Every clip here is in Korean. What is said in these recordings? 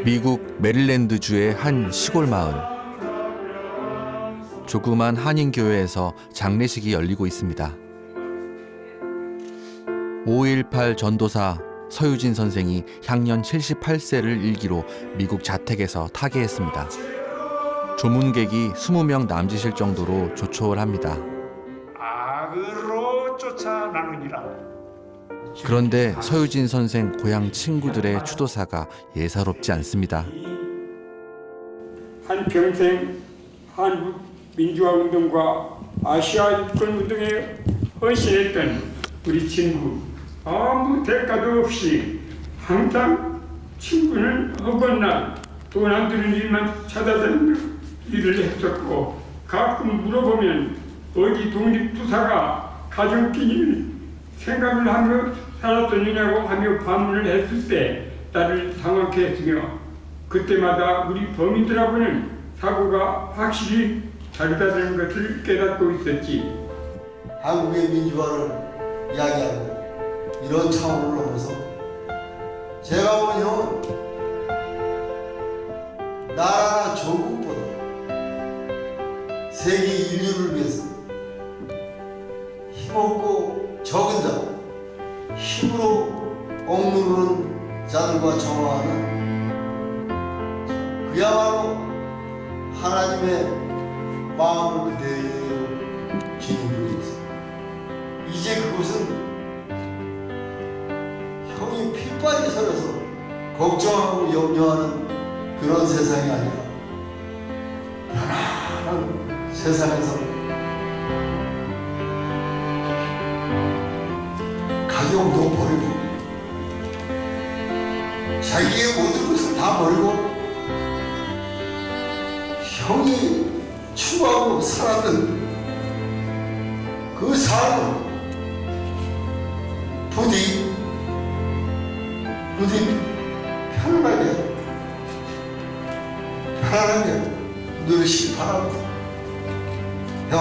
미국 메릴랜드주의 한 시골 마을. 조그만 한인교회에서 장례식이 열리고 있습니다. 5.18 전도사 서유진 선생이 향년 78세를 일기로 미국 자택에서 타계했습니다. 조문객이 20명 남짓일 정도로 조촐을 합니다. 악으로 쫓아나느니라. 그런데 서유진 선생 고향 친구들의 추도사가 예사롭지 않습니다. 한평생 한국 민주화운동과 아시아 유권운동에 헌신했던 우리 친구, 아무 대가도 없이 항상 친구는 어긋나 돈 안 드는 일만 찾아다니는 일을 했었고, 가끔 물어보면 어디 독립투사가 가족끼리 생각을 하며 살았느냐고 하며 반문을 했을 때 나를 당황케 했으며, 그때마다 우리 범인들하고는 사고가 확실히 다르다는 것을 깨닫고 있었지. 한국의 민주화를 이야기하고 이런 차원을 넘어서 제가 본 형은 나라나 조국보다 세계 인류를 위해서 힘없고 적은 자, 힘으로 억누르는 자들과 정화하는 그야말로 하나님의 마음을 그대로 기울이고 있습니다. 이제 그곳은 형이 핏발이 서려서 걱정하고 염려하는 그런 세상이 아니라 편안한 세상에서 가정도 버리고 자기의 모든 것을 다 버리고 형이 추구하고 살았던 그 삶을 부디 편안하게 누리시기 바랍니다. 형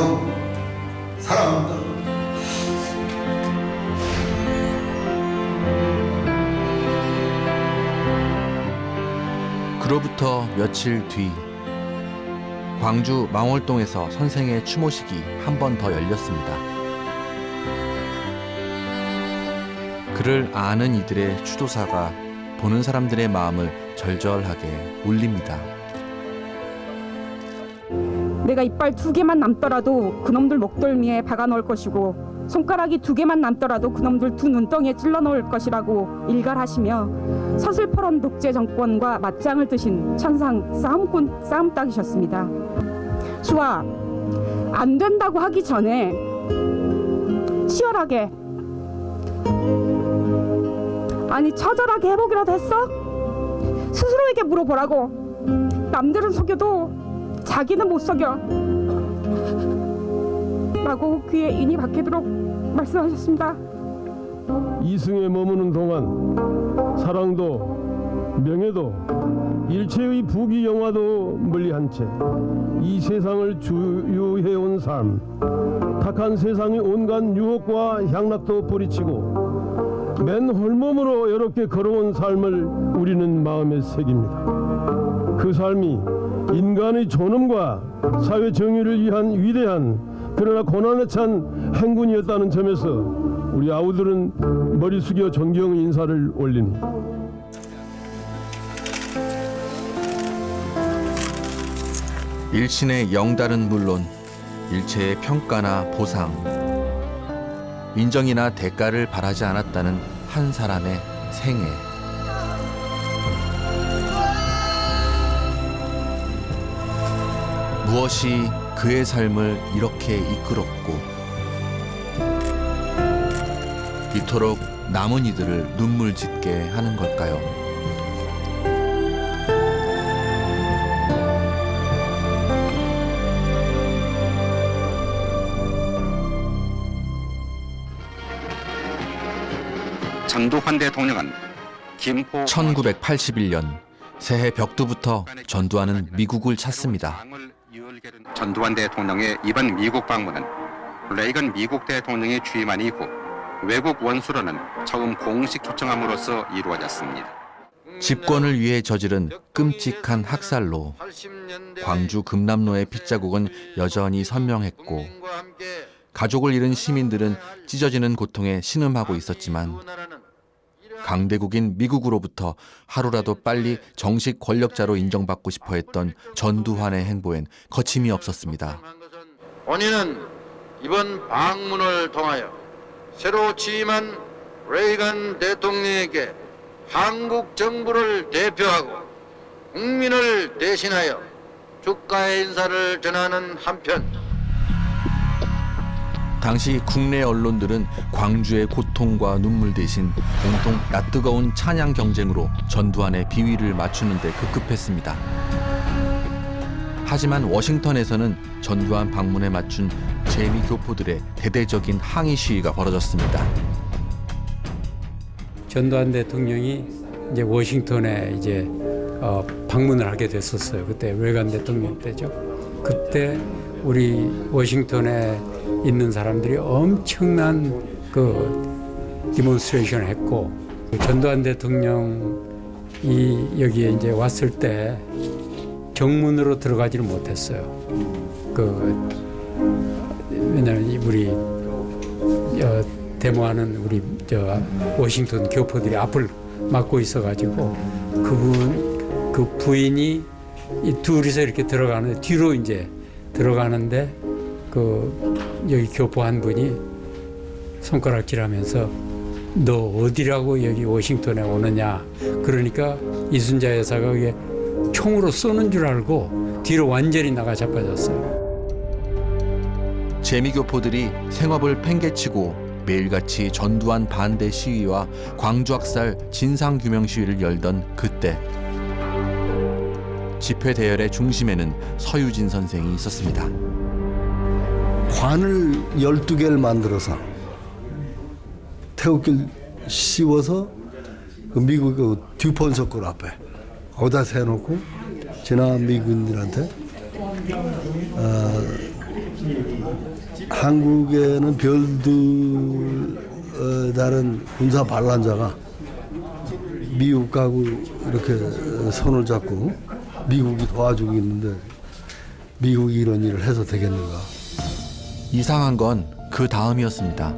사랑합니다. 그로부터 며칠 뒤 광주 망월동에서 선생의 추모식이 한 번 더 열렸습니다. 그를 아는 이들의 추도사가 보는 사람들의 마음을 절절하게 울립니다. 내가 이빨 2개만 남더라도 그놈들 목덜미에 박아 넣을 것이고, 손가락이 2개만 남더라도 그놈들 2 눈덩이에 찔러 넣을 것이라고 일갈하시며 서슬퍼런 독재 정권과 맞짱을 뜨신 천상 싸움닭이셨습니다. 수아, 안 된다고 하기 전에 치열하게, 아니 처절하게 해보기라도 했어? 스스로에게 물어보라고. 남들은 속여도 자기는 못 속여 라고 귀에 인이 박히도록 말씀하셨습니다. 이승에 머무는 동안 사랑도 명예도 일체의 부귀영화도 멀리한 채 이 세상을 주유해온 삶, 탁한 세상의 온갖 유혹과 향락도 뿌리치고 맨 홀몸으로 외롭게 걸어온 삶을 우리는 마음에 새깁니다. 그 삶이 인간의 존엄과 사회 정의를 위한 위대한 그러나 고난에 찬 행군이었다는 점에서 우리 아우들은 머리 숙여 존경 인사를 올립니다. 일신의 영달은 물론 일체의 평가나 보상, 인정이나 대가를 바라지 않았다는 한 사람의 생애. 무엇이 그의 삶을 이렇게 이끌었고 이토록 남은 이들을 눈물 짓게 하는 걸까요? 전두환 대통령은 김포 1981년 새해 벽두부터 전두환은 미국을 찾습니다. 전두환 대통령의 이번 미국 방문은 레이건 미국 대통령이 취임한 이후 외국 원수로는 처음 공식 초청함으로써 이루어졌습니다. 집권을 위해 저지른 끔찍한 학살로 광주 금남로의 핏자국은 여전히 선명했고 가족을 잃은 시민들은 찢어지는 고통에 신음하고 있었지만 강대국인 미국으로부터 하루라도 빨리 정식 권력자로 인정받고 싶어 했던 전두환의 행보엔 거침이 없었습니다. 본인은 이번 방문을 통하여 새로 취임한 레이건 대통령에게 한국 정부를 대표하고 국민을 대신하여 축하의 인사를 전하는 한편 당시 국내 언론들은 광주의 고통과 눈물 대신 온통 낯뜨거운 찬양 경쟁으로 전두환의 비위를 맞추는 데 급급했습니다. 하지만 워싱턴에서는 전두환 방문에 맞춘 재미 교포들의 대대적인 항의 시위가 벌어졌습니다. 전두환 대통령이 이제 워싱턴에 이제 방문을 하게 됐었어요. 그때 레이건 대통령 때죠. 그때 우리 워싱턴에 있는 사람들이 엄청난 그 디몬스트레이션을 했고 전두환 대통령이 여기에 이제 왔을 때 정문으로 들어가지를 못했어요. 왜냐하면 우리 데모하는 우리 워싱턴 교포들이 앞을 막고 있어가지고 그 부인이 이 둘이서 이렇게 들어가는데 뒤로 이제 들어가는데 여기 교포 한 분이 손가락질하면서 너 어디라고 여기 워싱턴에 오느냐. 그러니까 이순자 여사가 그게 총으로 쏘는 줄 알고 뒤로 완전히 나가 자빠졌어요. 재미교포들이 생업을 팽개치고 매일같이 전두환 반대 시위와 광주학살 진상규명 시위를 열던 그때 집회 대열의 중심에는 서유진 선생이 있었습니다. 관을 12개를 만들어서 태극기를 씌워서 그 미국 그 듀폰석골 앞에 거기다 세워놓고 지나 미군들한테 한국에는 별들 다른 군사 반란자가 미국하고 이렇게 손을 잡고 미국이 도와주고 있는데 미국이 이런 일을 해서 되겠는가. 이상한 건 그 다음이었습니다.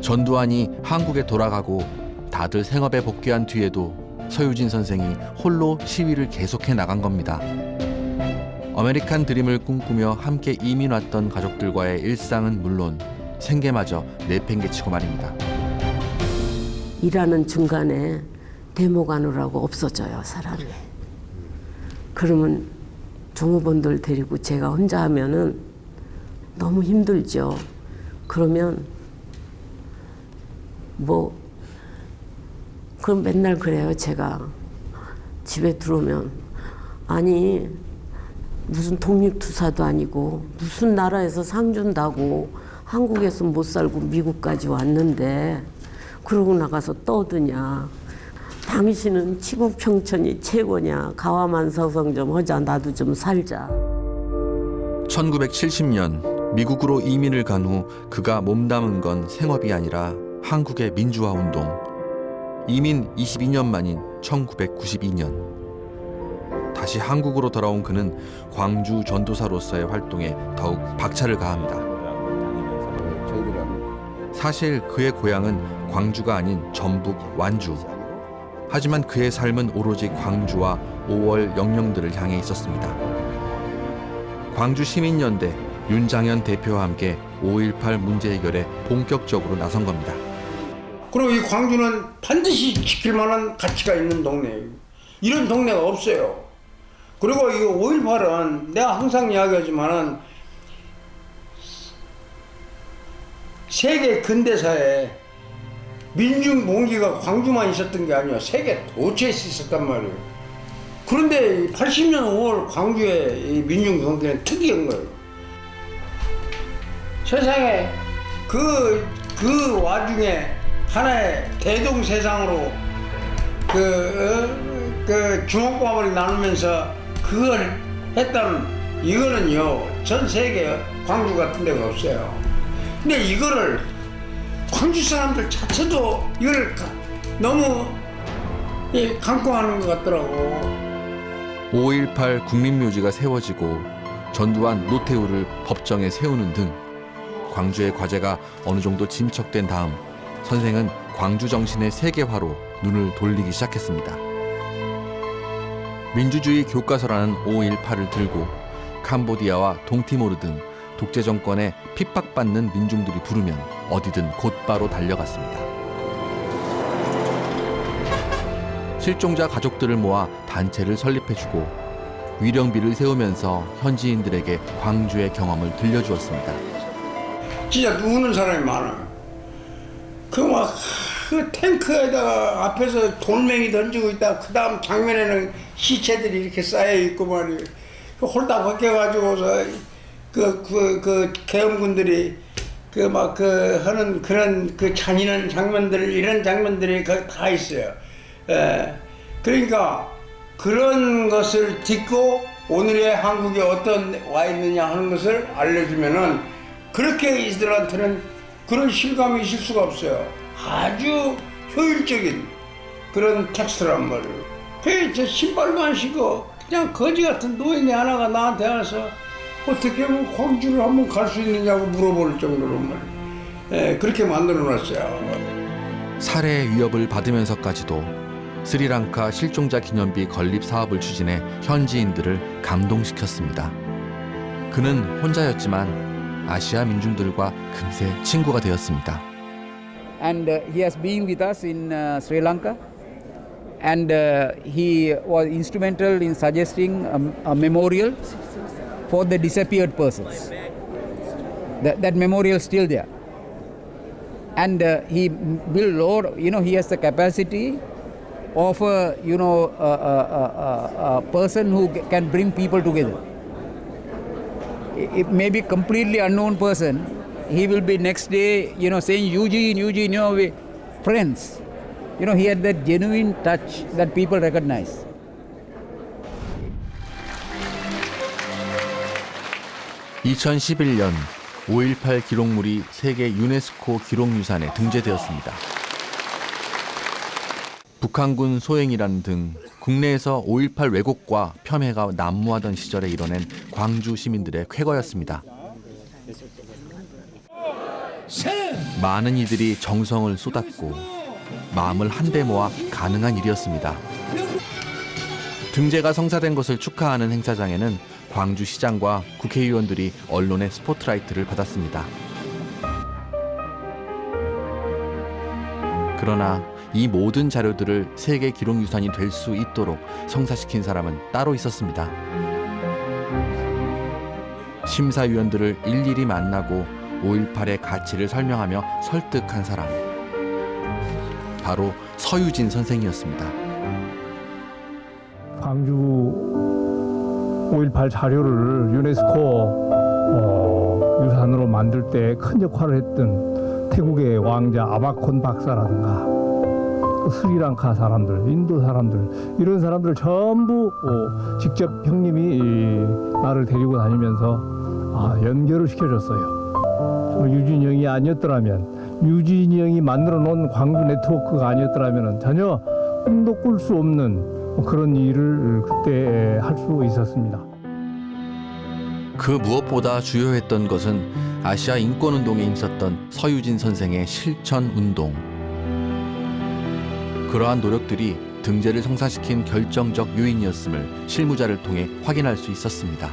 전두환이 한국에 돌아가고 다들 생업에 복귀한 뒤에도 서유진 선생이 홀로 시위를 계속해 나간 겁니다. 아메리칸 드림을 꿈꾸며 함께 이민 왔던 가족들과의 일상은 물론 생계마저 내팽개치고 말입니다. 일하는 중간에 데모 가느라고 없어져요, 사람이. 그러면 종업원들 데리고 제가 혼자 하면은 너무 힘들죠. 그러면 그럼 맨날 그래요, 제가. 집에 들어오면 아니 무슨 독립투사도 아니고 무슨 나라에서 상 준다고 한국에서 못 살고 미국까지 왔는데 그러고 나가서 떠드냐. 당신은 치국평천이 최고냐. 가와만 서성 좀 하자. 나도 좀 살자. 1970년 미국으로 이민을 간 후 그가 몸담은 건 생업이 아니라 한국의 민주화 운동. 이민 22년 만인 1992년 다시 한국으로 돌아온 그는 광주 전도사로서의 활동에 더욱 박차를 가합니다. 사실 그의 고향은 광주가 아닌 전북 완주. 하지만 그의 삶은 오로지 광주와 5월 영령들을 향해 있었습니다. 광주 시민연대 윤장현 대표와 함께 5.18 문제 해결에 본격적으로 나선 겁니다. 그리고 이 광주는 반드시 지킬 만한 가치가 있는 동네예요. 이런 동네가 없어요. 그리고 이 5.18은 내가 항상 이야기하지만은 세계 근대사에 민중 봉기가 광주만 있었던 게 아니야. 세계 도처에 있었단 말이에요. 그런데 80년 5월 광주의 이 민중 봉기는 특이한 거예요. 세상에 그 와중에 하나의 대동세상으로 주먹밥을 나누면서 그걸 했다는 이거는요 전 세계 광주 같은 데가 없어요. 근데 이거를 광주 사람들 자체도 이걸 너무 강구하는 것 같더라고. 5.18 국민묘지가 세워지고 전두환, 노태우를 법정에 세우는 등 광주의 과제가 어느 정도 진척된 다음 선생은 광주 정신의 세계화로 눈을 돌리기 시작했습니다. 민주주의 교과서라는 5.18을 들고 캄보디아와 동티모르 등 독재 정권에 핍박받는 민중들이 부르면 어디든 곧바로 달려갔습니다. 실종자 가족들을 모아 단체를 설립해주고 위령비를 세우면서 현지인들에게 광주의 경험을 들려주었습니다. 진짜 우는 사람이 많아요. 그 탱크에다가 앞에서 돌멩이 던지고 있다. 그 다음 장면에는 시체들이 이렇게 쌓여 있고 말이에요. 홀딱 벗겨가지고서 그 계엄군들이 하는 그런 그 잔인한 장면들, 이런 장면들이 거기 다 있어요. 그러니까 그런 것을 딛고 오늘의 한국에 어떤 와 있느냐 하는 것을 알려주면은 그렇게 이들한테는 그런 실감이 있을 수가 없어요. 아주 효율적인 그런 텍스트란 말이에요. 저 신발만 신고 그냥 거지 같은 노인이 하나가 나한테 와서 어떻게 하면 광주를 한번 갈 수 있느냐고 물어볼 정도로 말이에요. 그렇게 만들어 놨어요. 살해 위협을 받으면서까지도 스리랑카 실종자 기념비 건립 사업을 추진해 현지인들을 감동시켰습니다. 그는 혼자였지만 아시아 민중들과 금세 친구가 되었습니다. And he has been with us in Sri Lanka, and he was instrumental in suggesting a memorial for the disappeared persons. That memorial is still there, and he will, he has the capacity of a person who can bring people together. It may be completely unknown person. He will be next day, saying Eugene, we friends. He had that genuine touch that people recognize. (2011년) 5.18 기록물이 세계 유네스코 기록유산에 등재되었습니다. 북한군 소행이란 등 국내에서 5.18 왜곡과 폄훼가 난무하던 시절에 이뤄낸 광주 시민들의 쾌거였습니다. 많은 이들이 정성을 쏟았고 마음을 한데 모아 가능한 일이었습니다. 등재가 성사된 것을 축하하는 행사장에는 광주시장과 국회의원들이 언론의 스포트라이트를 받았습니다. 그러나 이 모든 자료들을 세계 기록유산이 될 수 있도록 성사시킨 사람은 따로 있었습니다. 심사위원들을 일일이 만나고 5.18의 가치를 설명하며 설득한 사람, 바로 서유진 선생이었습니다. 광주 5.18 자료를 유네스코 유산으로 만들 때 큰 역할을 했던 태국의 왕자 아바콘 박사라든가 스리랑카 사람들, 인도 사람들, 이런 사람들 전부 직접 형님이 나를 데리고 다니면서 연결을 시켜줬어요. 유진이 형이 아니었더라면, 유진이 형이 만들어 놓은 광주 네트워크가 아니었더라면 전혀 꿈도 꿀 수 없는 그런 일을 그때 할 수 있었습니다. 그 무엇보다 주요했던 것은 아시아 인권운동에 힘썼던 서유진 선생의 실천운동. 그러한 노력들이 등재를 성사시킨 결정적 요인이었음을 실무자를 통해 확인할 수 있었습니다.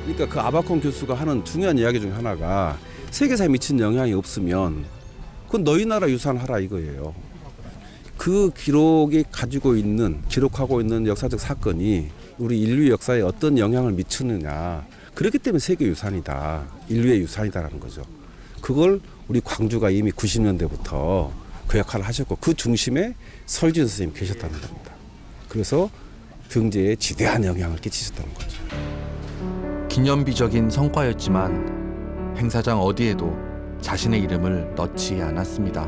그러니까 그 아바콘 교수가 하는 중요한 이야기 중 하나가 세계사에 미친 영향이 없으면 그건 너희 나라 유산하라 이거예요. 그 기록이 기록하고 있는 역사적 사건이 우리 인류 역사에 어떤 영향을 미치느냐. 그렇기 때문에 세계유산이다. 인류의 유산이다라는 거죠. 그걸 우리 광주가 이미 90년대부터 그 역할을 하셨고 그 중심에 서유진 선생님이 계셨다는 겁니다. 그래서 등재에 지대한 영향을 끼치셨다는 거죠. 기념비적인 성과였지만 행사장 어디에도 자신의 이름을 넣지 않았습니다.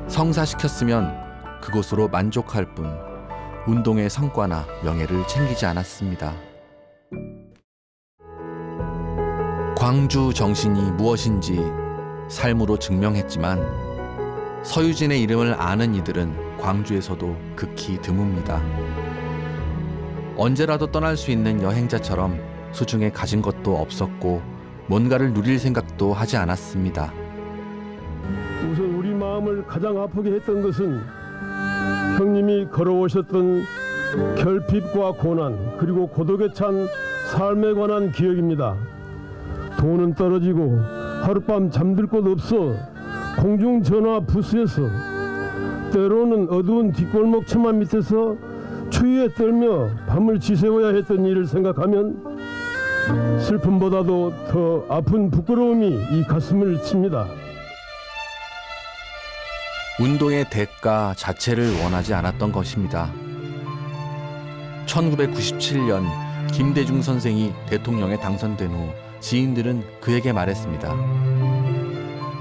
성사시켰으면 그곳으로 만족할 뿐 운동의 성과나 명예를 챙기지 않았습니다. 광주 정신이 무엇인지 삶으로 증명했지만 서유진의 이름을 아는 이들은 광주에서도 극히 드뭅니다. 언제라도 떠날 수 있는 여행자처럼 수중에 가진 것도 없었고 뭔가를 누릴 생각도 하지 않았습니다. 우선 우리 마음을 가장 아프게 했던 것은 형님이 걸어오셨던 결핍과 고난 그리고 고독에 찬 삶에 관한 기억입니다. 돈은 떨어지고 하룻밤 잠들 곳 없어 공중전화 부스에서 때로는 어두운 뒷골목 처마 밑에서 추위에 떨며 밤을 지새워야 했던 일을 생각하면 슬픔보다도 더 아픈 부끄러움이 이 가슴을 칩니다. 운동의 대가 자체를 원하지 않았던 것입니다. 1997년 김대중 선생이 대통령에 당선된 후 지인들은 그에게 말했습니다.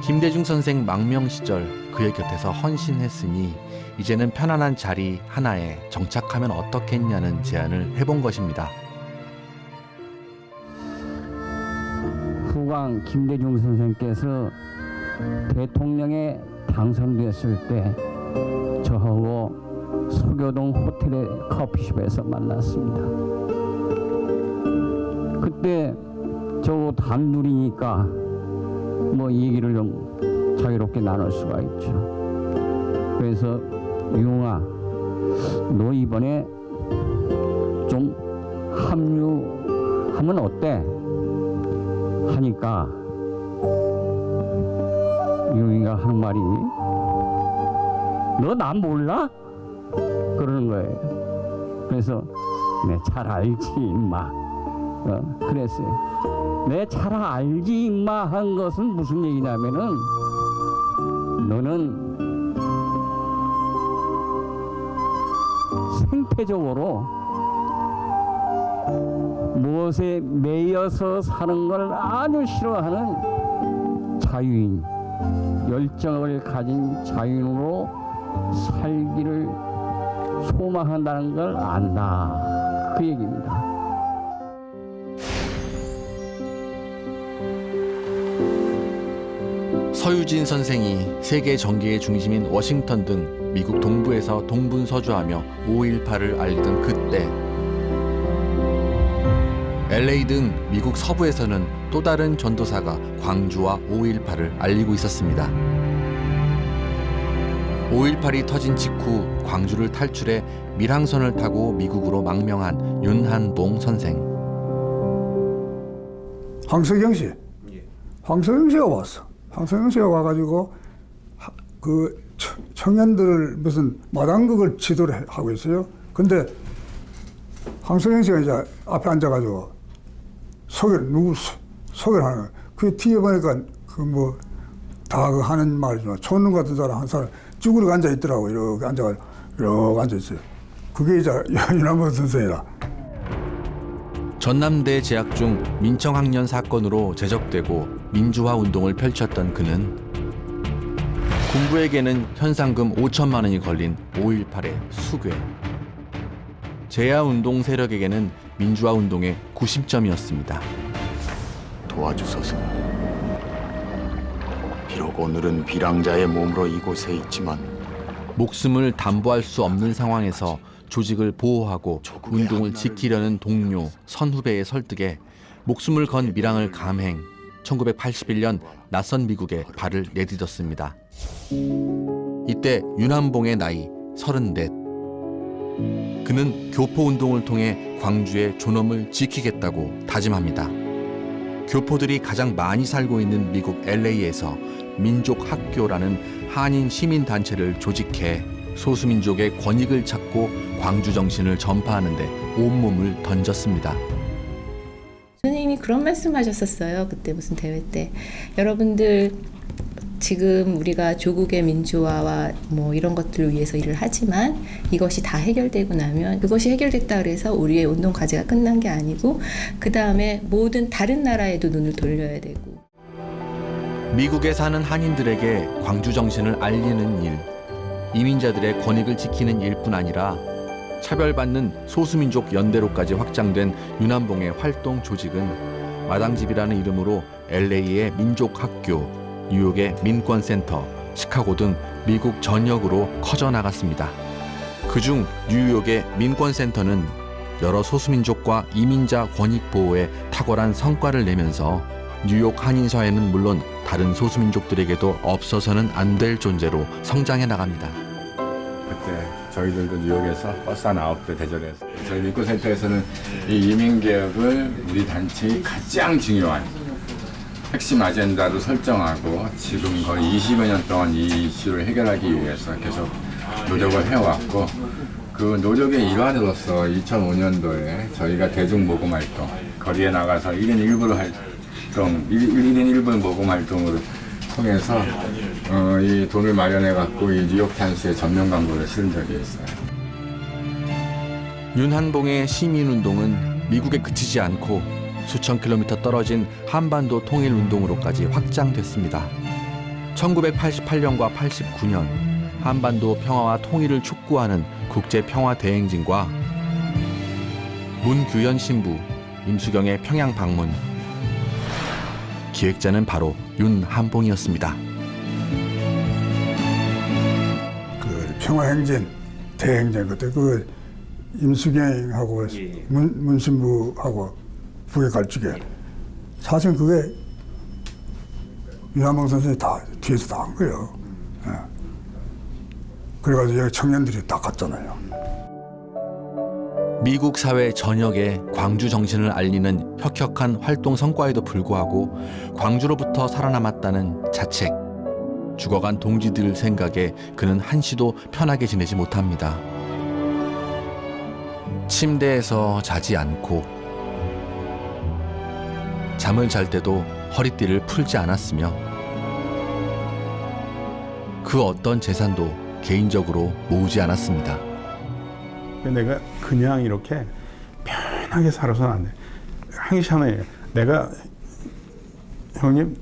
김대중 선생 망명 시절 그의 곁에서 헌신했으니 이제는 편안한 자리 하나에 정착하면 어떻겠냐는 제안을 해본 것입니다. 후광 김대중 선생께서 대통령에 당선됐을 때 저하고 서교동 호텔의 커피숍에서 만났습니다. 그때 저 단둘이니까 뭐 얘기를 좀 자유롭게 나눌 수가 있죠. 그래서 용아, 너 이번에 좀 합류하면 어때? 하니까 용이가 하는 말이 너 나 몰라? 그러는 거예요. 그래서 내 잘 알지 임마. 그랬어요. 내 잘 알지 임마 한 것은 무슨 얘기냐면은 너는 생태적으로 무엇에 매여서 사는 걸 아주 싫어하는 자유인, 열정을 가진 자유인으로 살기를 소망한다는 걸 안다. 그 얘기입니다. 서유진 선생이 세계 정계의 중심인 워싱턴 등 미국 동부에서 동분서주하며 5.18을 알리던 그때 LA 등 미국 서부에서는 또 다른 전도사가 광주와 5.18을 알리고 있었습니다. 5.18이 터진 직후 광주를 탈출해 밀항선을 타고 미국으로 망명한 윤한봉 선생. 황석영 씨. 황석영 씨가 왔어. 황석영 씨가 와가지고 그 청년들을 무슨 마당극을 지도를 하고 있어요. 근데 황석영 씨가 이제 앞에 앉아가지고 소개를 하는 거예요. 그 뒤에 보니까 그 뭐 다 그 하는 말이지만 촌놈 같은 사람 한 사람 쭈그리고 앉아 있더라고. 이렇게 앉아가지고 이렇게 앉아 있어요. 그게 이제 윤한봉 선생이라. 전남대 재학 중 민청학년 사건으로 제적되고 민주화 운동을 펼쳤던 그는 군부에게는 현상금 5천만 원이 걸린 5.18의 수괴. 제야운동 세력에게는 민주화 운동의 구심점이었습니다. 도와주소서. 비록 오늘은 비랑자의 몸으로 이곳에 있지만 목숨을 담보할 수 없는 상황에서 조직을 보호하고 운동을 지키려는 동료, 선후배의 설득에 목숨을 건 밀항을 감행, 1981년 낯선 미국에 발을 내딛었습니다. 이때 윤한봉의 나이 34. 그는 교포운동을 통해 광주의 존엄을 지키겠다고 다짐합니다. 교포들이 가장 많이 살고 있는 미국 LA에서 민족학교라는 한인 시민단체를 조직해 소수민족의 권익을 찾고 광주 정신을 전파하는 데 온몸을 던졌습니다. 선생님이 그런 말씀하셨었어요. 그때 무슨 대회 때. 여러분들 지금 우리가 조국의 민주화와 뭐 이런 것들을 위해서 일을 하지만 이것이 다 해결되고 나면 그것이 해결됐다 그래서 우리의 운동 과제가 끝난 게 아니고 그 다음에 모든 다른 나라에도 눈을 돌려야 되고. 미국에 사는 한인들에게 광주 정신을 알리는 일, 이민자들의 권익을 지키는 일뿐 아니라 차별받는 소수민족 연대로까지 확장된 윤한봉의 활동 조직은 마당집이라는 이름으로 LA의 민족학교, 뉴욕의 민권센터, 시카고 등 미국 전역으로 커져 나갔습니다. 그중 뉴욕의 민권센터는 여러 소수민족과 이민자 권익 보호에 탁월한 성과를 내면서 뉴욕 한인사회는 물론 다른 소수민족들에게도 없어서는 안 될 존재로 성장해 나갑니다. 그때 저희들도 뉴욕에서 버스 한 9대 대절해서 저희 민권센터에서는 이 이민개혁을 우리 단체의 가장 중요한 핵심 아젠다로 설정하고 지금 거의 20여 년 동안 이 이슈를 해결하기 위해서 계속 노력을 해왔고 그 노력의 일환으로서 2005년도에 저희가 대중모금 활동, 거리에 나가서 1인 1부 활동, 1인 1부 모금 활동을 통해서 이 돈을 마련해 갖고 이 뉴욕타임스에 전면 광고를 실은 적이 있어요. 윤한봉의 시민운동은 미국에 그치지 않고 수천 킬로미터 떨어진 한반도 통일운동으로까지 확장됐습니다. 1988년과 89년 한반도 평화와 통일을 촉구하는 국제평화대행진과 문규현 신부, 임수경의 평양 방문. 기획자는 바로 윤한봉이었습니다. 그 평화행진, 대행진 그때 그 임수경하고 문신부하고 북에 갈 적에 사실 그게 윤한봉 선생이 다 뒤에서 다 한 거예요. 예. 그래가지고 여기 청년들이 다 갔잖아요. 미국 사회 전역에 광주 정신을 알리는 혁혁한 활동 성과에도 불구하고 광주로부터 살아남았다는 자책. 죽어간 동지들 생각에 그는 한시도 편하게 지내지 못합니다. 침대에서 자지 않고 잠을 잘 때도 허리띠를 풀지 않았으며 그 어떤 재산도 개인적으로 모으지 않았습니다. 내가 그냥 이렇게 편하게 살아서는 안 돼. 항시하네. 내가 형님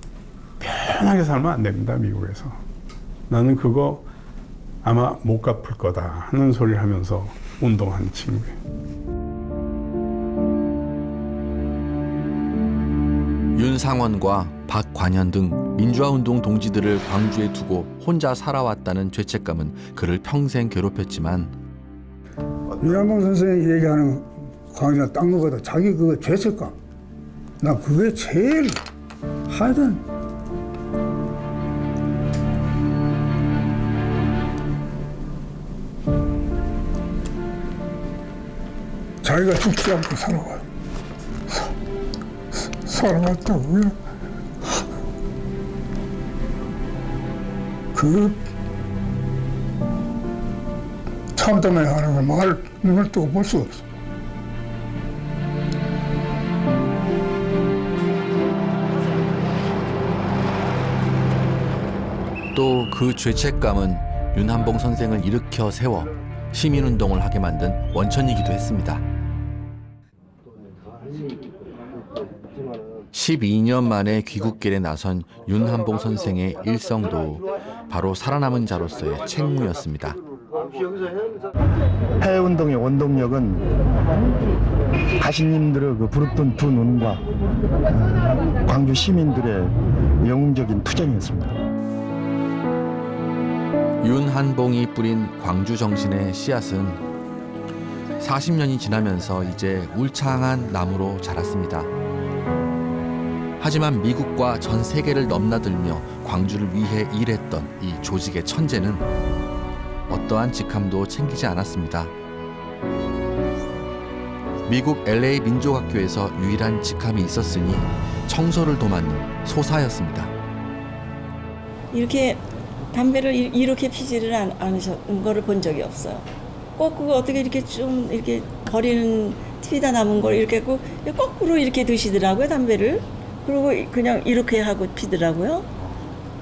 편하게 살면 안 됩니다. 미국에서. 나는 그거 아마 못 갚을 거다 하는 소리를 하면서 운동하는 친구예요. 윤상원과 박관현 등 민주화운동 동지들을 광주에 두고 혼자 살아왔다는 죄책감은 그를 평생 괴롭혔지만 윤한봉 선생이 얘기하는 광주나 딴 거보다 자기 그 죄책감, 나 그게 제일 하여튼 자기가 죽지 않고 살아와요. 살아왔다고요? 그 참담해 하는 걸 눈을 뜨고 볼 수 없어. 또 그 죄책감은 윤한봉 선생을 일으켜 세워 시민운동을 하게 만든 원천이기도 했습니다. 12년 만에 귀국길에 나선 윤한봉 선생의 일성도 바로 살아남은 자로서의 책무였습니다. 해운동의 원동력은 가시님들의 그 부릅뜬 두 눈과 광주 시민들의 영웅적인 투쟁이었습니다. 윤한봉이 뿌린 광주 정신의 씨앗은 40년이 지나면서 이제 울창한 나무로 자랐습니다. 하지만 미국과 전 세계를 넘나들며 광주를 위해 일했던 이 조직의 천재는 어떠한 직함도 챙기지 않았습니다. 미국 LA 민족학교에서 유일한 직함이 있었으니 청소를 도맡는 소사였습니다. 이렇게 담배를 이렇게 피지를 않으신 거를 본 적이 없어요. 꼭 그거 어떻게 이렇게 좀 이렇게 버리는 피다 남은 걸 이렇게 꼭 거꾸로 이렇게 드시더라고요, 담배를. 그리고 그냥 이렇게 하고 피더라고요.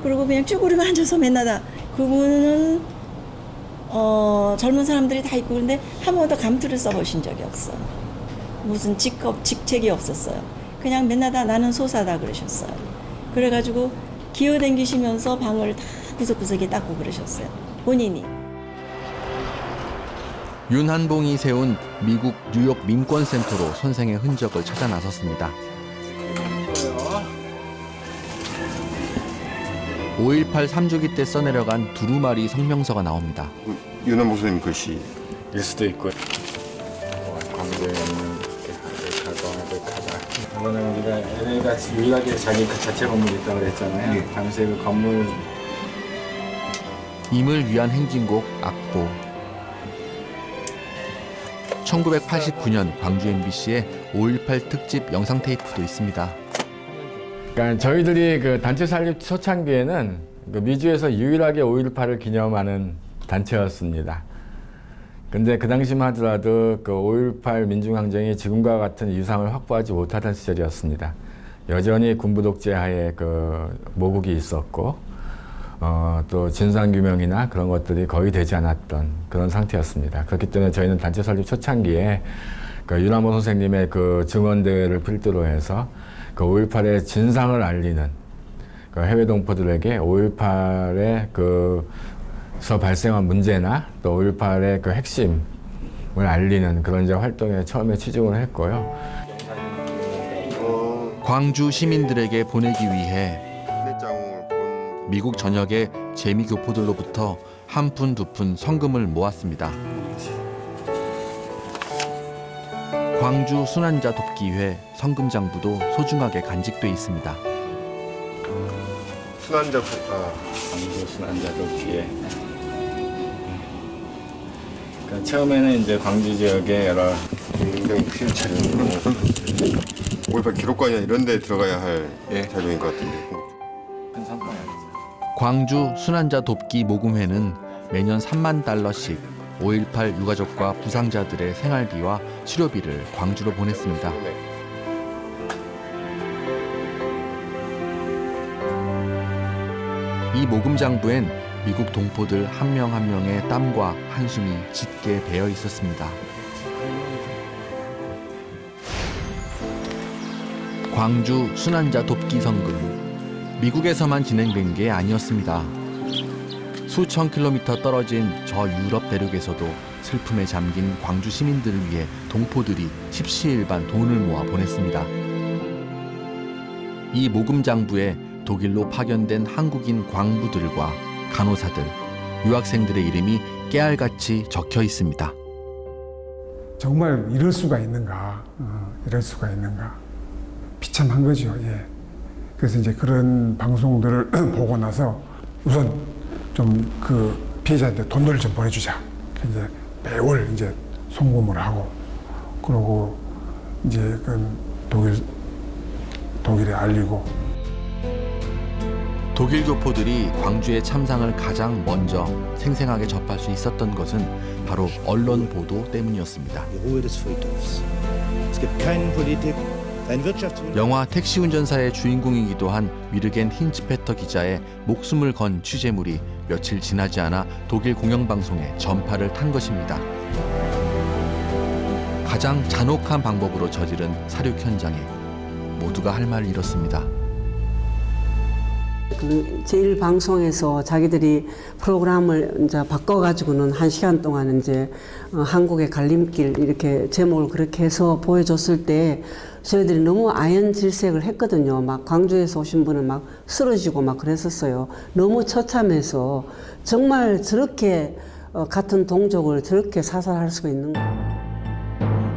그리고 그냥 쭈그리고 앉아서 맨날 다 그분은 젊은 사람들이 다 있고 그런데 한 번도 감투를 써보신 적이 없어요. 무슨 직책이 없었어요. 그냥 맨날 다 나는 소사다 그러셨어요. 그래가지고 기어다니시면서 방을 다 구석구석에 닦고 그러셨어요. 본인이. 윤한봉이 세운 미국 뉴욕 민권센터로 선생의 흔적을 찾아 나섰습니다. 5.18 3주기 때 써내려간 두루마리 성명서가 나옵니다. 윤원 목사님 글씨. 일 수도 있고. 광주에 있는 이거는 우리가 LA가 유일하게 자기 그 자체 건물이 있다고 그랬잖아요. 당시에 그 건물 임을 위한 행진곡 악보. 1989년 광주 MBC의 5.18 특집 영상 테이프도 있습니다. 그러니까 저희들이 그 단체 설립 초창기에는 그 미주에서 유일하게 5.18을 기념하는 단체였습니다. 근데 그 당시만 하더라도 그 5.18 민중항쟁이 지금과 같은 유상을 확보하지 못하던 시절이었습니다. 여전히 군부 독재 하에 그 모국이 있었고, 또 진상규명이나 그런 것들이 거의 되지 않았던 그런 상태였습니다. 그렇기 때문에 저희는 단체 설립 초창기에 그 윤한모 선생님의 그 증언들을 필두로 해서 그 5.18의 진상을 알리는 그 해외 동포들에게 5.18의 그서 발생한 문제나 또 5.18의 그 핵심을 알리는 그런 이제 활동에 처음에 치중을 했고요. 광주 시민들에게 보내기 위해 미국 전역의 재미 교포들로부터 한 푼 두 푼 성금을 모았습니다. 광주 순환자 돕기회 성금장부도 소중하게 간직돼 있습니다. 순환자 광주 순환자 돕기회. 그러니까 처음에는 이제 광주 지역의 여러 굉장히 큰 자료인데 5.18 기록관이나 이런 데 들어가야 할 자료인 것 같은데. 큰 성과예요. 광주 순환자 돕기 모금회는 매년 3만 달러씩 5.18 유가족과 부상자들의 생활비와 치료비를 광주로 보냈습니다. 이 모금장부엔 미국 동포들 한 명 한 명의 땀과 한숨이 짙게 배어 있었습니다. 광주 순환자 돕기 성금. 미국에서만 진행된 게 아니었습니다. 수천 킬로미터 떨어진 저 유럽 대륙에서도 슬픔에 잠긴 광주 시민들을 위해 동포들이 십시일반 돈을 모아 보냈습니다. 이 모금장부에 독일로 파견된 한국인 광부들과 간호사들, 유학생들의 이름이 깨알같이 적혀 있습니다. 정말 이럴 수가 있는가? 이럴 수가 있는가? 비참한 거죠. 예. 그래서 이제 그런 방송들을 보고 나서 우선 좀 그 피해자한테 돈을 좀 보내주자. 이제 매월 이제 송금을 하고, 그러고 이제 그 독일에 알리고. 독일 교포들이 광주의 참상을 가장 먼저 생생하게 접할 수 있었던 것은 바로 언론 보도 때문이었습니다. 영화 택시 운전사의 주인공이기도 한 위르겐 힌츠페터 기자의 목숨을 건 취재물이 며칠 지나지 않아 독일 공영방송에 전파를 탄 것입니다. 가장 잔혹한 방법으로 저지른 사륙 현장에 모두가 할 말을 잃었습니다. 그 제1방송에서 자기들이 프로그램을 이제 바꿔가지고는 1시간 동안 이제 한국의 갈림길 이렇게 제목을 그렇게 해서 보여줬을 때 저희들이 너무 아연질색을 했거든요. 막 광주에서 오신 분은 막 쓰러지고 막 그랬었어요. 너무 처참해서 정말 저렇게 같은 동족을 저렇게 사살할 수가 있는가.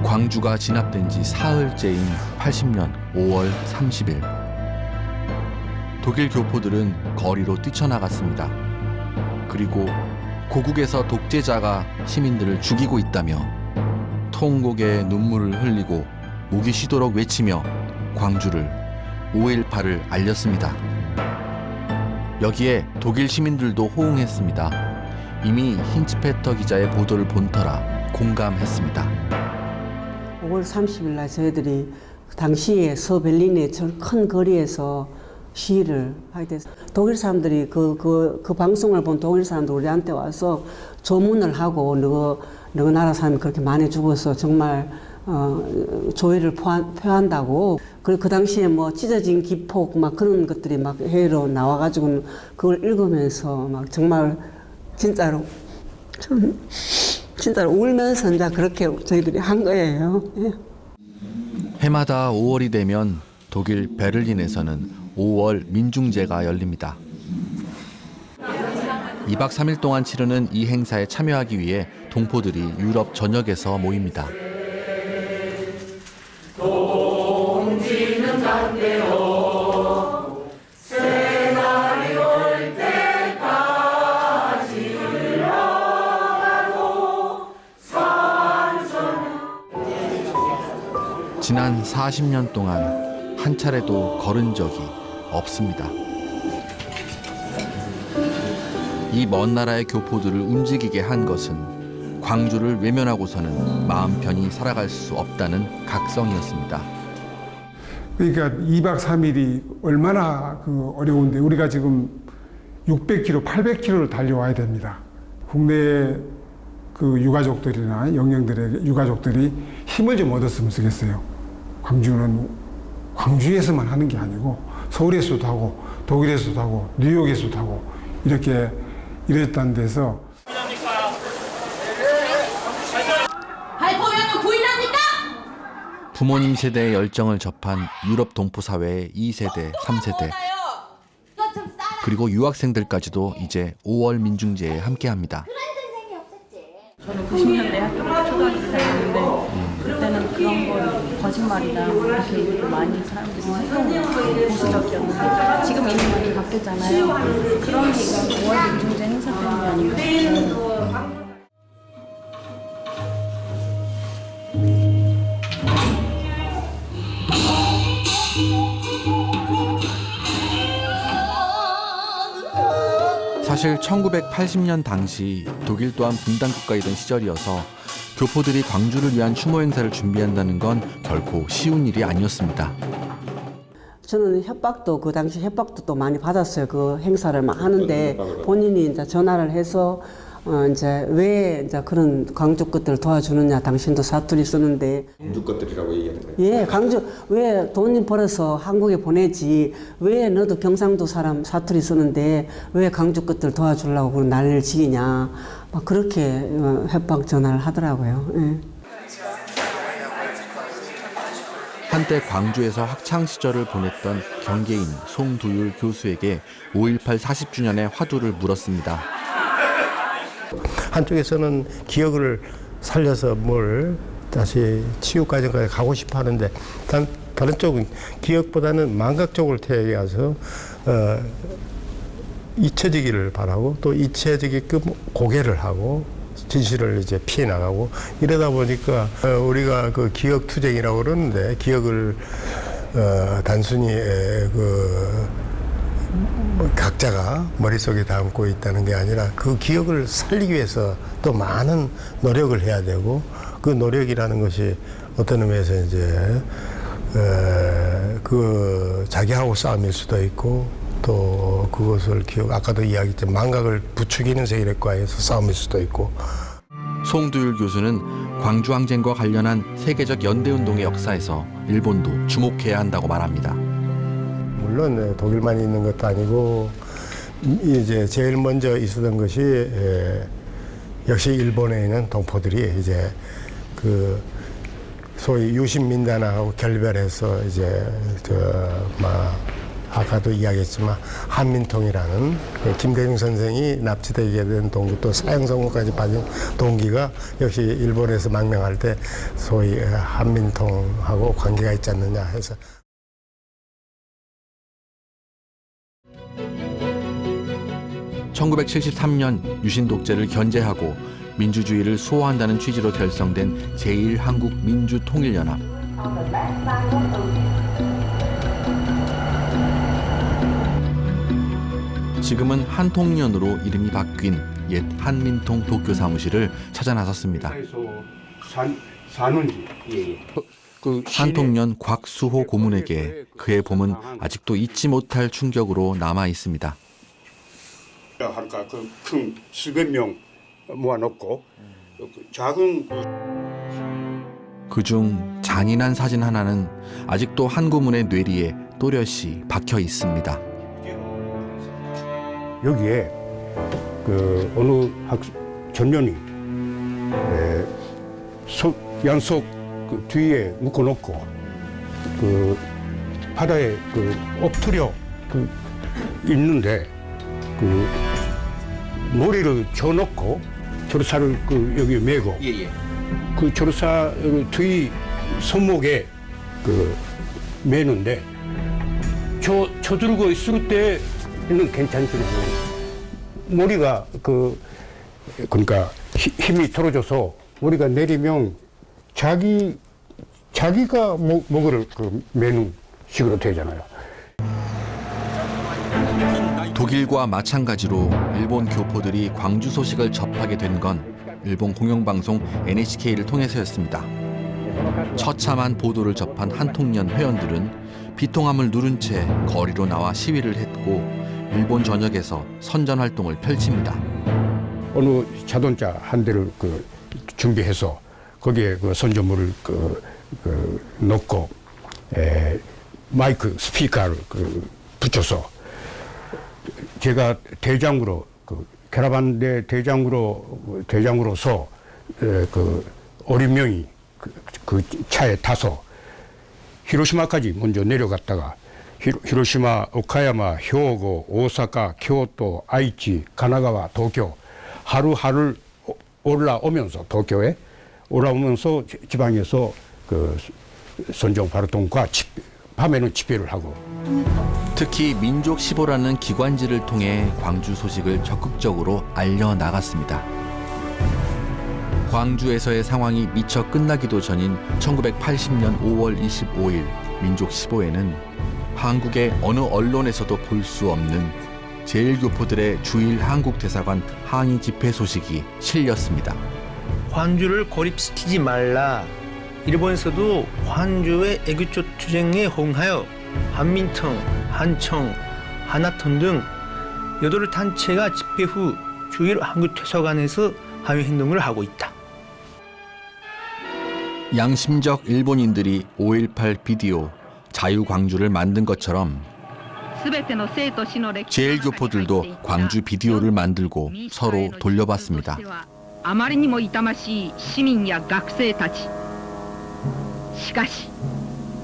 광주가 진압된 지 사흘째인 80년 5월 30일. 독일 교포들은 거리로 뛰쳐나갔습니다. 그리고 고국에서 독재자가 시민들을 죽이고 있다며 통곡의 눈물을 흘리고 목이 쉬도록 외치며 광주를 5.18을 알렸습니다. 여기에 독일 시민들도 호응했습니다. 이미 힌츠페터 기자의 보도를 본 터라 공감했습니다. 5월 30일 날 저희들이 당시에 서베를린의 저 큰 거리에서 시위를 하게 됐어요. 독일 사람들이 그 방송을 본 독일 사람들 우리한테 와서 조문을 하고 너희 나라 사람이 그렇게 많이 죽어서 정말 조의를 표한다고. 그리고 그 당시에 뭐 찢어진 기폭 막 그런 것들이 막 해외로 나와가지고 그걸 읽으면서 막 정말 진짜로 울면서 이제 그렇게 저희들이 한 거예요. 예. 해마다 5월이 되면 독일 베를린에서는 5월 민중제가 열립니다. 2박 3일 동안 치르는 이 행사에 참여하기 위해 동포들이 유럽 전역에서 모입니다. 동지는 간대요 새날이 올 때까지 흘러가고 산천. 지난 40년 동안 한 차례도 걸은 적이 없습니다. 이 먼 나라의 교포들을 움직이게 한 것은 광주를 외면하고서는 마음 편히 살아갈 수 없다는 각성이었습니다. 그러니까 2박 3일이 얼마나 어려운데 우리가 지금 600km, 800km를 달려와야 됩니다. 국내 유가족들이나 영령들의 유가족들이 힘을 좀 얻었으면 좋겠어요. 광주는 광주에서만 하는 게 아니고 서울에서도 하고 독일에서도 하고 뉴욕에서도 하고 이렇게 이랬다는 데서 발포면은 구인합니까? 부모님 세대의 열정을 접한 유럽 동포 사회의 2세대, 3세대 그리고 유학생들까지도 이제 5월 민중제에 함께합니다. 저는 90년대 학교를 초등학교 다녔는데 그때는 그런 건 거짓말이다 이렇게 많이 사람들이 생각하고 보수적이었는데 지금 이미 많이 바뀌었잖아요. 그런 게 이건 5월 민중제 행사 때문이 아닌가 싶어요. 사실 1980년 당시 독일 또한 분단국가이던 시절이어서 교포들이 광주를 위한 추모 행사를 준비한다는 건 결코 쉬운 일이 아니었습니다. 저는 협박도 그 당시 협박도 또 많이 받았어요. 그 행사를 막 하는데 본인이 이제 전화를 해서 이제 왜 이제 그런 광주 것들을 도와주느냐, 당신도 사투리 쓰는데. 광주 것들이라고 얘기하는 거예요? 예, 광주 왜 돈 벌어서 한국에 보내지? 왜 너도 경상도 사람 사투리 쓰는데 왜 광주 것들 도와주려고 그런 난리를 지기냐? 막 그렇게 협박 전화를 하더라고요. 예. 한때 광주에서 학창 시절을 보냈던 경계인 송두율 교수에게 5.18 40주년의 화두를 물었습니다. 한쪽에서는 기억을 살려서 뭘 다시 치유 과정까지 가고 싶어 하는데 다른 쪽은 기억보다는 망각 쪽을 태워서 잊혀지기를 바라고 또 잊혀지게끔 고개를 하고 진실을 이제 피해 나가고 이러다 보니까 우리가 그 기억 투쟁이라고 그러는데 기억을 단순히 각자가 머릿속에 담고 있다는 게 아니라 그 기억을 살리기 위해서 또 많은 노력을 해야 되고 그 노력이라는 것이 어떤 의미에서 이제 그 자기하고 싸움일 수도 있고 또 그것을 아까도 이야기했지만 망각을 부추기는 세력과에서 싸움일 수도 있고. 송두율 교수는 광주 항쟁과 관련한 세계적 연대운동의 역사에서 일본도 주목해야 한다고 말합니다. 물론 독일만 있는 것도 아니고 이제 제일 먼저 있었던 것이 역시 일본에 있는 동포들이 이제 그 소위 유신민단하고 결별해서 이제 아까도 이야기했지만 한민통이라는 김대중 선생이 납치되게 된 동기 또 사형선고까지 받은 동기가 역시 일본에서 망명할 때 소위 한민통하고 관계가 있지 않느냐 해서. (1973년) 유신 독재를 견제하고 민주주의를 수호한다는 취지로 결성된 제1한국민주통일연합. 지금은 한통연으로 이름이 바뀐 옛 한민통 도쿄 사무실을 찾아 나섰습니다. 한통연 곽수호 고문에게 그의 봄은 아직도 잊지 못할 충격으로 남아 있습니다. 할까 큰 수백 명 모아놓고 작은 그중 잔인한 사진 하나는 아직도 한 고문의 뇌리에 또렷이 박혀 있습니다. 여기에 그 어느 전년이 양속 그 뒤에 묶어놓고 그 바다에 그 엎드려 그 있는데 그 머리를 쳐놓고 조르사를 그 여기 메고 그 조르사 뒤 손목에 그 매는데 저 들고 있을 때는 괜찮거든요. 머리가 그러니까 힘이 떨어져서 머리가 내리면 자기가 목을 매는 식으로 되잖아요. 독일과 마찬가지로 일본 교포들이 광주 소식을 접하게 된 건 일본 공영방송 NHK를 통해서였습니다. 처참한 보도를 접한 한통련 회원들은 비통함을 누른 채 거리로 나와 시위를 했고 일본 전역에서 선전 활동을 펼칩니다. 어느 자동차 한 대를 준비해서 거기에 선전물을 넣고 마이크 스피커를 붙여서 제가 대장으로 캐러반대 대장으로서 어린 명이 그 차에 타서 히로시마까지 먼저 내려갔다가 히로시마, 오카야마, 효고, 오사카, 교토, 아이치, 가나가와, 도쿄 하루하루 올라오면서 도쿄에 올라오면서 지방에서 선전 활동과 밤에는 집회를 하고 특히 민족15라는 기관지를 통해 광주 소식을 적극적으로 알려나갔습니다. 광주에서의 상황이 미처 끝나기도 전인 1980년 5월 25일 민족15에는 한국의 어느 언론에서도 볼 수 없는 제1교포들의 주일 한국대사관 항의 집회 소식이 실렸습니다. 광주를 고립시키지 말라. 일본에서도 광주의 애국적 투쟁에 호응하여 한민통, 한청, 하나통 등 8단체가 집회 후 주일 한국대사관에서 항의 행동을 하고 있다. 양심적 일본인들이 5.18 비디오 자유광주를 만든 것처럼 제1교포들도 광주 비디오를 만들고 서로 돌려봤습니다. あまりにも痛ましい市民や学生たち。しかし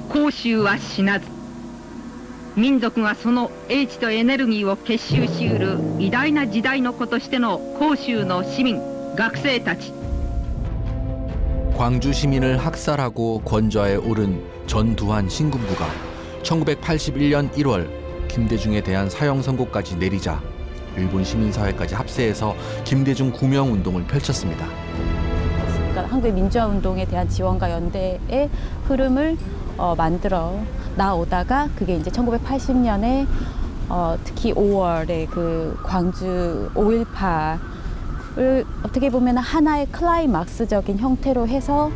光州は死なず、民族がその英知とエネルギーを結集しうる偉大な時代の子としての光州の市民、学生たち。 광주 시민을 학살하고 권좌에 오른 전두환 신군부가 1981년 1월 김대중에 대한 사형 선고까지 내리자 일본 시민사회까지 합세해서 김대중 구명운동을 펼쳤습니다. 그러니까 한국의 민주화운동에 대한 지원과 연대의 흐름을 만들어 나오다가 그게 이제 1980년에 특히 5월에 그 광주 5.18을 어떻게 보면 하나의 클라이막스적인 형태로 해서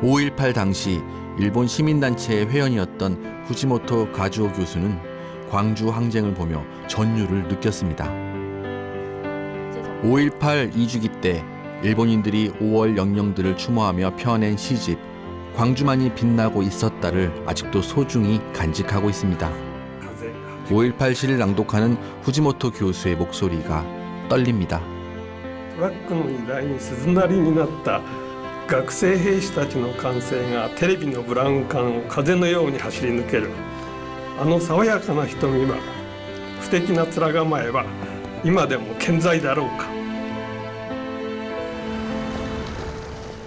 5.18 당시 일본 시민단체의 회원이었던 후지모토 가주오 교수는 광주 항쟁을 보며 전율을 느꼈습니다. 5.18 2주기 때 일본인들이 5월 영령들을 추모하며 펴낸 시집 광주만이 빛나고 있었다를 아직도 소중히 간직하고 있습니다. 5.18 시를 낭독하는 후지모토 교수의 목소리가 떨립니다. トラックの荷台に鈴なりになった学生兵士たちの歓声がテレビのブラウン管を風のように走り抜ける。あの爽やかな瞳は、不敵な面構えは今でも健在だろうか。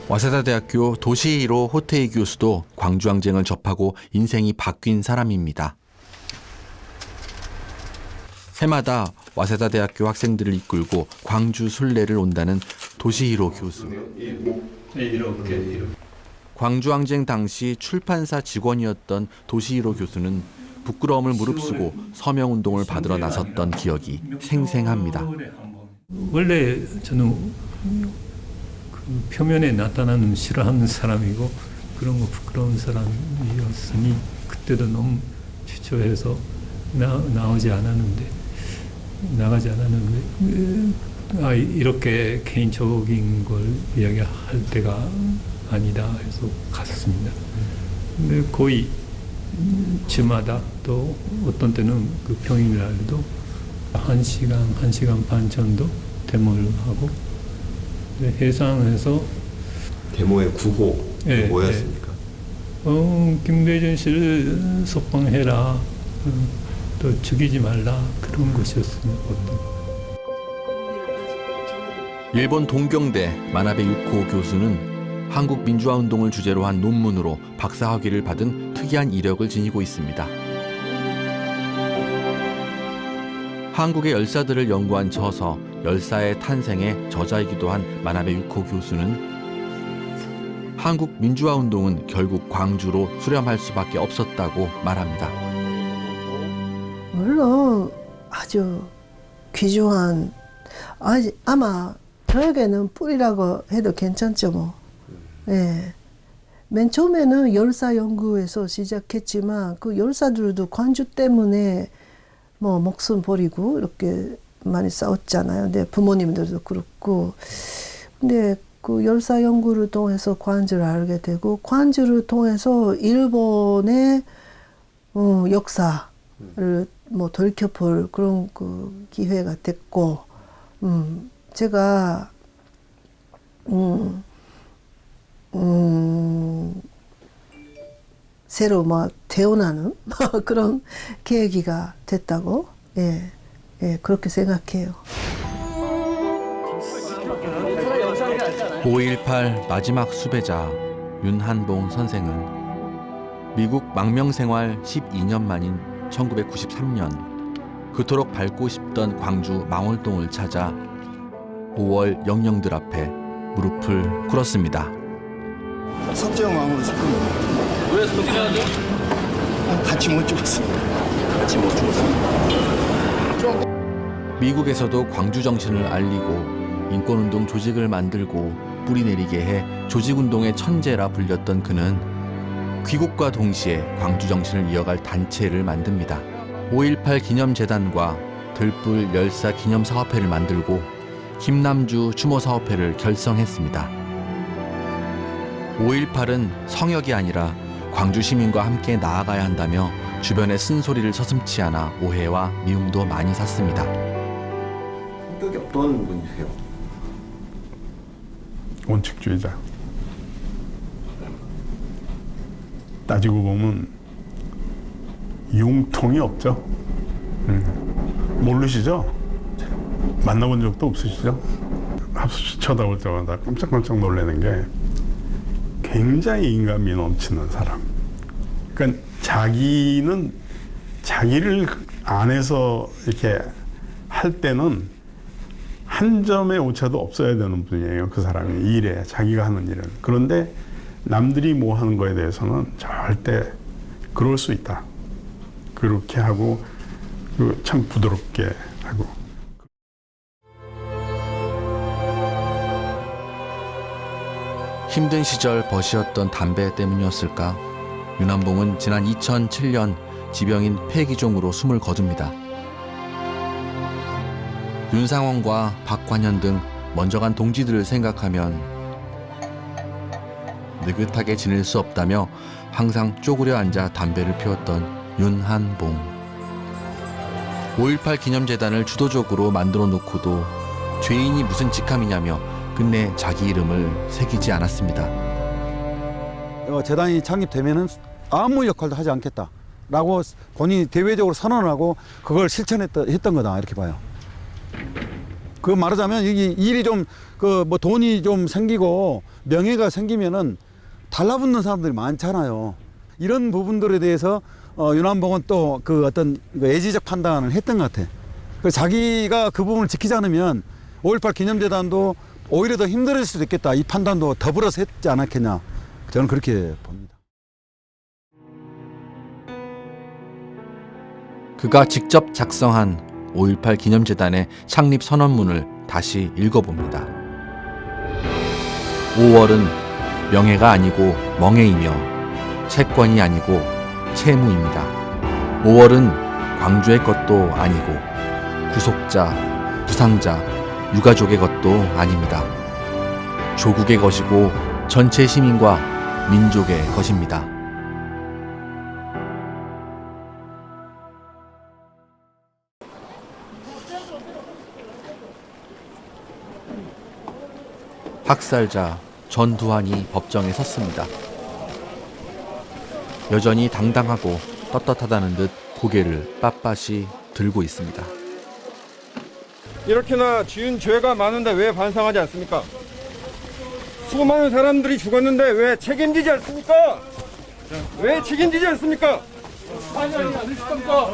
와세다대학교 도시히로 호테이 교수도 광주항쟁을 접하고 인생이 바뀐 사람입니다. 해마다 와세다대학교 학생들을 이끌고 광주 순례를 온다는 도시히로 교수. 광주항쟁 당시 출판사 직원이었던 도시히로 교수는 부끄러움을 무릅쓰고 서명운동을 받으러 나섰던 기억이 생생합니다. 원래 저는 그 표면에 나타나는 싫어하는 사람이고 그런 거 부끄러운 사람이었으니 그때도 너무 주저해서 나가지 않았는데 이렇게 개인적인 걸 이야기할 때가 아니다 해서 갔습니다. 근데 거의 주마다 또 어떤 때는 그 평일날도 1시간 반 정도 데모를 하고 해상에서 데모의 구호 네, 뭐였습니까? 김대중 씨를 석방해라. 또 죽이지 말라 그런 것이었습니다. 일본 동경대 마나베 유코 교수는 한국 민주화 운동을 주제로 한 논문으로 박사학위를 받은 특이한 이력을 지니고 있습니다. 한국의 열사들을 연구한 저서 열사의 탄생의 저자이기도 한 마나베 유코 교수는 한국 민주화 운동은 결국 광주로 수렴할 수밖에 없었다고 말합니다. 물론 아주 귀중한 아마 저에게는 뿌리라고 해도 괜찮죠 뭐. 예. 맨 처음에는 열사 연구에서 시작했지만 그 열사들도 광주 때문에 뭐 목숨 버리고 이렇게 많이 싸웠잖아요. 근데 부모님들도 그렇고. 근데 그 열사 연구를 통해서 광주를 알게 되고 광주를 통해서 일본의 역사를 뭐 돌이켜볼 그런 그 기회가 됐고, 제가 새로 막 태어나는 그런 계기가 됐다고, 예, 그렇게 생각해요. 5.18 마지막 수배자 윤한봉 선생은 미국 망명생활 12년 만인 1993년 그토록 밟고 싶던 광주 망월동을 찾아 5월 영령들 앞에 무릎을 꿇었습니다. 석정 마음으로 줄 겁니다. 왜 석정하죠? 같이 못 죽었습니다. 같이 못 죽었습니다. 미국에서도 광주 정신을 알리고 인권운동 조직을 만들고 뿌리내리게 해 조직운동의 천재라 불렸던 그는 귀국과 동시에 광주 정신을 이어갈 단체를 만듭니다. 5.18 기념재단과 들불 열사 기념사업회를 만들고 김남주 추모사업회를 결성했습니다. 5.18은 성역이 아니라 광주 시민과 함께 나아가야 한다며 주변의 쓴소리를 서슴지 않아 오해와 미움도 많이 샀습니다. 성격이 어떤 분이세요? 원칙주의자. 따지고 보면 융통이 없죠. 모르시죠? 만나본 적도 없으시죠? 합수씨 쳐다볼 때마다 깜짝깜짝 놀라는 게 굉장히 인간미 넘치는 사람. 그러니까 자기는 자기를 안에서 이렇게 할 때는 한 점의 오차도 없어야 되는 분이에요. 그 사람이 일에, 자기가 하는 일은. 그런데 남들이 뭐 하는 거에 대해서는 절대 그럴 수 있다. 그렇게 하고 참 부드럽게 하고. 힘든 시절 버시었던 담배 때문이었을까? 윤한봉은 지난 2007년 지병인 폐기종으로 숨을 거둡니다. 윤상원과 박관현 등 먼저 간 동지들을 생각하면 느긋하게 지낼 수 없다며 항상 쪼그려 앉아 담배를 피웠던 윤한봉. 5.18 기념재단을 주도적으로 만들어 놓고도 죄인이 무슨 직함이냐며 끝내 자기 이름을 새기지 않았습니다. 재단이 창립되면은 아무 역할도 하지 않겠다라고 본인이 대외적으로 선언하고 그걸 실천했던 거다 이렇게 봐요. 그 말하자면 이 일이 좀 뭐 돈이 좀 생기고 명예가 생기면은 달라붙는 사람들이 많잖아요. 이런 부분들에 대해서 윤한봉은 또 그 어떤 애지적 판단을 했던 것 같아. 그래서 자기가 그 부분을 지키지 않으면 5.18 기념재단도 오히려 더 힘들어질 수도 있겠다. 이 판단도 더불어서 했지 않았겠냐. 저는 그렇게 봅니다. 그가 직접 작성한 5.18 기념재단의 창립 선언문을 다시 읽어봅니다. 5월은 명예가 아니고 멍해이며 채권이 아니고 채무입니다. 5월은 광주의 것도 아니고 구속자, 부상자, 유가족의 것도 아닙니다. 조국의 것이고 전체 시민과 민족의 것입니다. 학살자 전두환이 법정에 섰습니다. 여전히 당당하고 떳떳하다는 듯 고개를 빳빳이 들고 있습니다. 이렇게나 지은 죄가 많은데 왜 반성하지 않습니까? 수많은 사람들이 죽었는데 왜 책임지지 않습니까? 왜 책임지지 않습니까? 아니 않으십니까?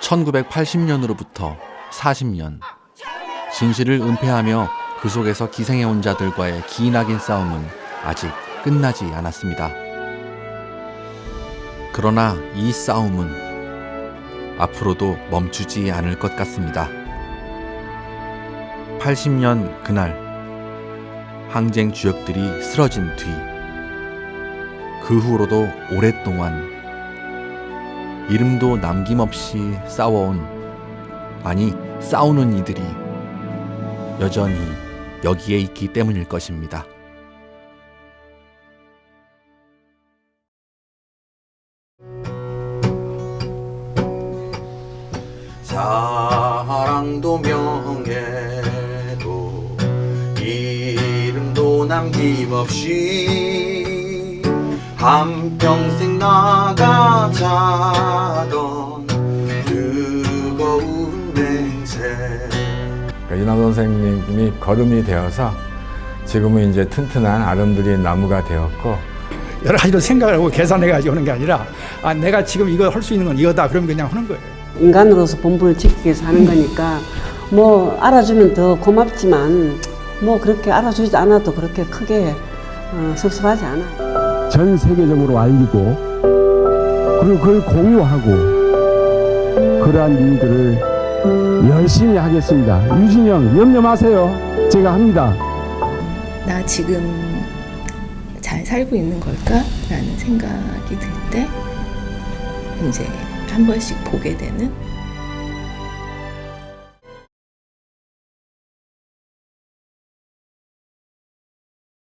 1980년으로부터 40년, 진실을 은폐하며 그 속에서 기생해온 자들과의 기나긴 싸움은 아직 끝나지 않았습니다. 그러나 이 싸움은 앞으로도 멈추지 않을 것 같습니다. 80년 그날, 항쟁 주역들이 쓰러진 뒤, 그 후로도 오랫동안 이름도 남김없이 싸워온, 아니 싸우는 이들이 여전히 여기에 있기 때문일 것입니다. 사랑도 명예도 이름도 남김없이 한평생 나가자던 뜨거운 맹세. 이남 선생님이 거름이 되어서 지금은 이제 튼튼한 아름드린 나무가 되었고, 여러 가지로 생각을 하고 계산해가지고 하는 게 아니라 내가 지금 이거 할 수 있는 건 이거다 그러면 그냥 하는 거예요. 인간으로서 본분을 지키기 위해서 하는 거니까 뭐 알아주면 더 고맙지만 뭐 그렇게 알아주지 않아도 그렇게 크게 섭섭하지 않아. 전 세계적으로 알리고 그리고 그걸 공유하고 그러한 일들을 열심히 하겠습니다. 유진영 염려 마세요. 제가 합니다. 나 지금 잘 살고 있는 걸까라는 생각이 들 때 이제 한 번씩 보게 되는